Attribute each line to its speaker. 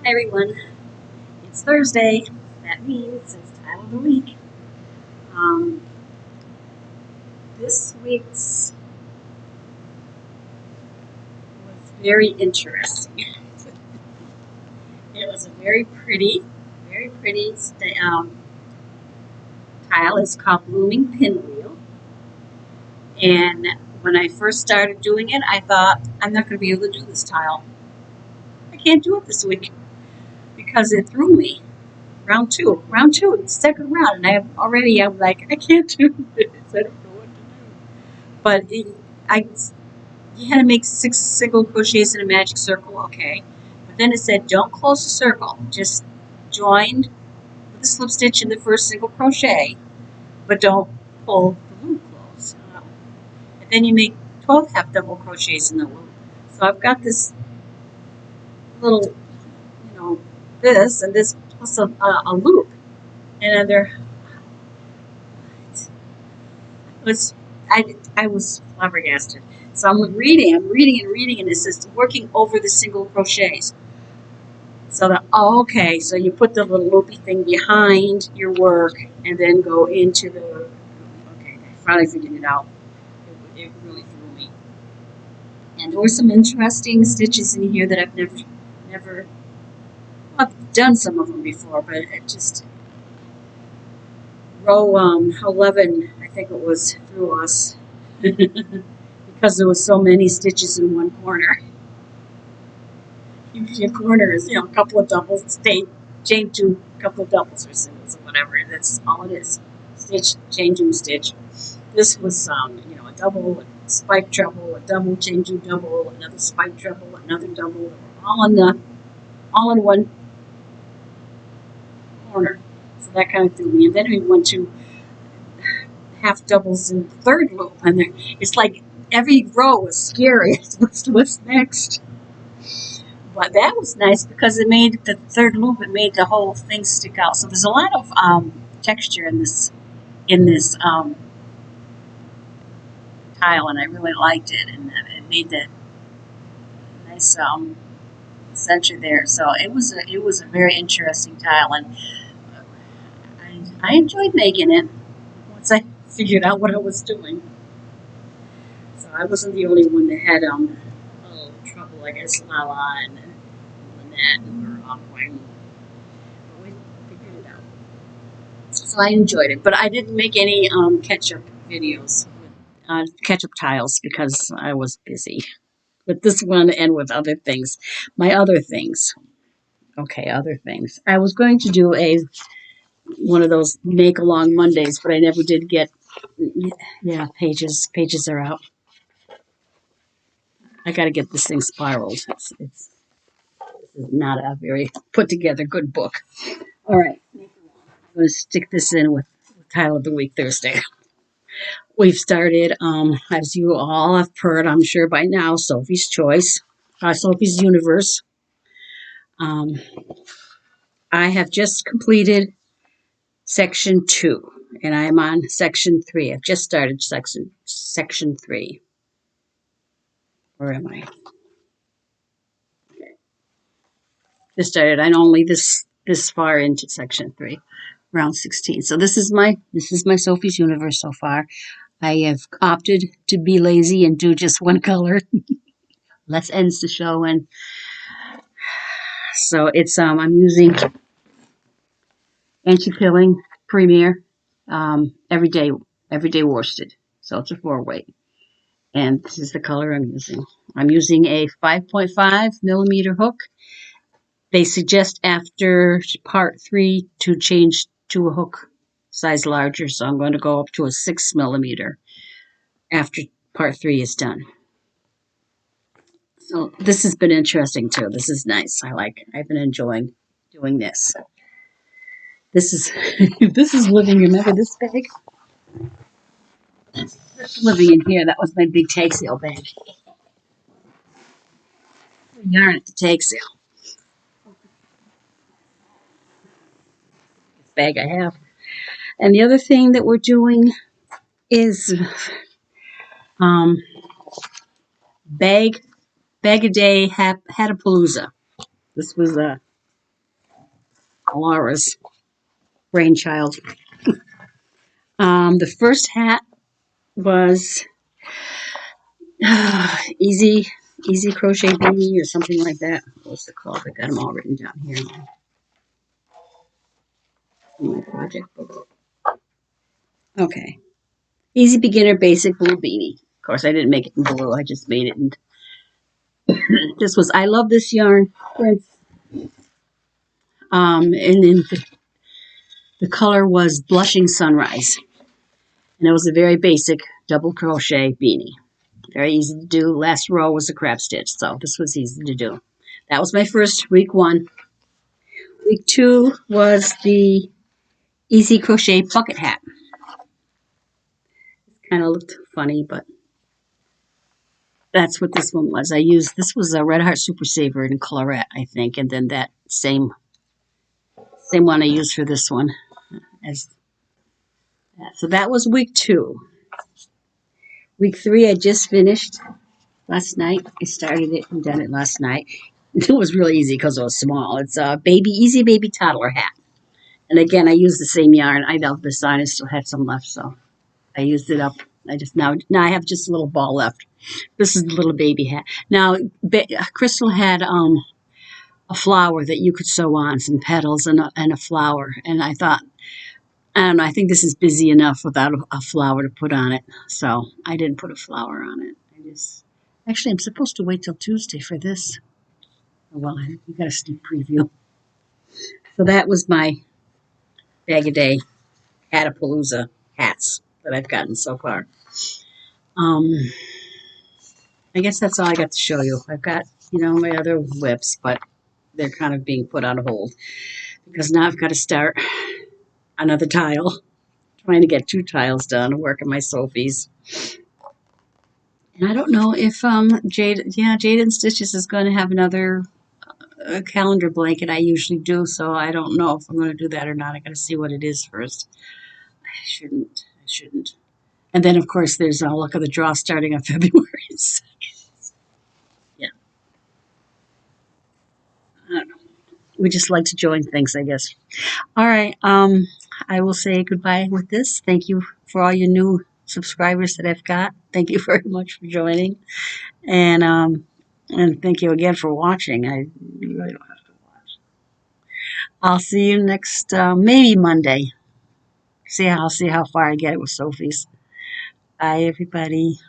Speaker 1: Hi everyone, it's Thursday. That means it's time of the week. Um, this week's was very interesting. It was a very pretty tile. It's called Blooming Pinwheel. And when I first started doing it, I thought, I'm not going to be able to do this tile. I can't do it this week because it threw me. Round two, the second round, and I'm like, I can't do this. I don't know what to do. I you had to make 6 single crochets in a magic circle, okay. But then it said, don't close the circle. Just join with the slip stitch in the first single crochet, but don't pull the loop close. And then you make 12 half double crochets in the loop. So I've got this little, this and this plus a loop. And I was flabbergasted. So I'm reading, and it says working over the single crochets. So okay, so you put the little loopy thing behind your work and then go into okay, I finally figured it out. It really threw me. And there were some interesting stitches in here that I've never, I've done some of them before, but it just, row 11, I think it was, threw us because there was so many stitches in one corner. Your corner is, a couple of doubles, chain two, couple of doubles or singles or whatever. That's all it is. Stitch, chain two, stitch. This was, a double, a spike treble, a double, chain two, double, another spike treble, another double, all in one corner. So that kind of threw me. And then we went to half doubles in the third loop, and it's like every row was scary. What's next? But that was nice because it made the third loop. It made the whole thing stick out. So there's a lot of texture in this tile, and I really liked it, and it made that nice center there. So it was a very interesting tile, and I enjoyed making it once I figured out what I was doing. So I wasn't the only one that had a little trouble. I guess Lala and Lynette were ongoing. We figured it out. So I enjoyed it, but I didn't make any catch-up videos, catch-up tiles, because I was busy with this one and with other things. My other things. Okay, other things. I was going to do one of those make-along Mondays, but I never did get. Yeah, pages are out. I got to get this thing spiraled. This is not a very put-together good book. All right. I'm going to stick this in with Tile of the Week Thursday. We've started, as you all have heard, I'm sure by now, Sophie's Choice, Sophie's Universe. I have just completed section 2, and I'm on section 3. I've just started section 3. Where am I? Okay. Just started. I'm only this far into section 3, round 16. So this is my Sophie's Universe so far. I have opted to be lazy and do just one color. Less ends to show, and so it's I'm using Anti-Pilling Premier everyday worsted. So it's a 4-weight, and this is the color I'm using. I'm using a 5.5 millimeter hook. They suggest after part 3 to change to a hook size larger, so I'm going to go up to a 6 millimeter after part 3 is done. So this has been interesting too. This is nice. I've been enjoying doing this. This is this is living. Remember this bag? Living in here. That was my big take sale bag. Yarn at the take sale. Bag I have. And the other thing that we're doing is bag a day Hatapalooza. This was
Speaker 2: Laura's brainchild. The first hat was easy crochet beanie or something like that. What's it called? I got them all written down here in my project book. Okay. Easy beginner basic blue beanie. Of course, I didn't make it in blue. I just made it in. This was, I love this yarn, Prince. And then the color was Blushing Sunrise. And it was a very basic double crochet beanie. Very easy to do. Last row was a crab stitch, so this was easy to do. That was my first week 1. Week 2 was the easy crochet bucket hat. Kind of looked funny, but that's what this one was. This was a Red Heart Super Saver in Colorette, I think, and then that same one I used for this one. So that was week 2. Week 3 I just finished last night. I started it and done it last night. It was really easy because it was small. It's a easy baby toddler hat. And again, I used the same yarn. I love this on. I still had some left, so I used it up. Now I have just a little ball left. This is the little baby hat. Now, Crystal had a flower that you could sew on, some petals and a flower. And I thought, I don't know, I think this is busy enough without a flower to put on it. So I didn't put a flower on it. Actually, I'm supposed to wait till Tuesday for this. Well, you got a sneak preview. So that was my bag a day Hatapalooza hats that I've gotten so far. I guess that's all I got to show you. I've got, my other whips, but they're kind of being put on hold because now I've got to start another tile. Trying to get 2 tiles done, working my Sophies. And I don't know if Jade Stitches is going to have another calendar blanket. I usually do, so I don't know if I'm going to do that or not. I got to see what it is first. I shouldn't. And then, of course, there's a luck of the draw starting on February 2nd. Yeah. I don't know. We just like to join things, I guess. All right. I will say goodbye with this. Thank you for all your new subscribers that I've got. Thank you very much for joining. And thank you again for watching. I really don't have to watch. I'll see you next, maybe Monday. I'll see how far I get with Sophie's. Bye, everybody.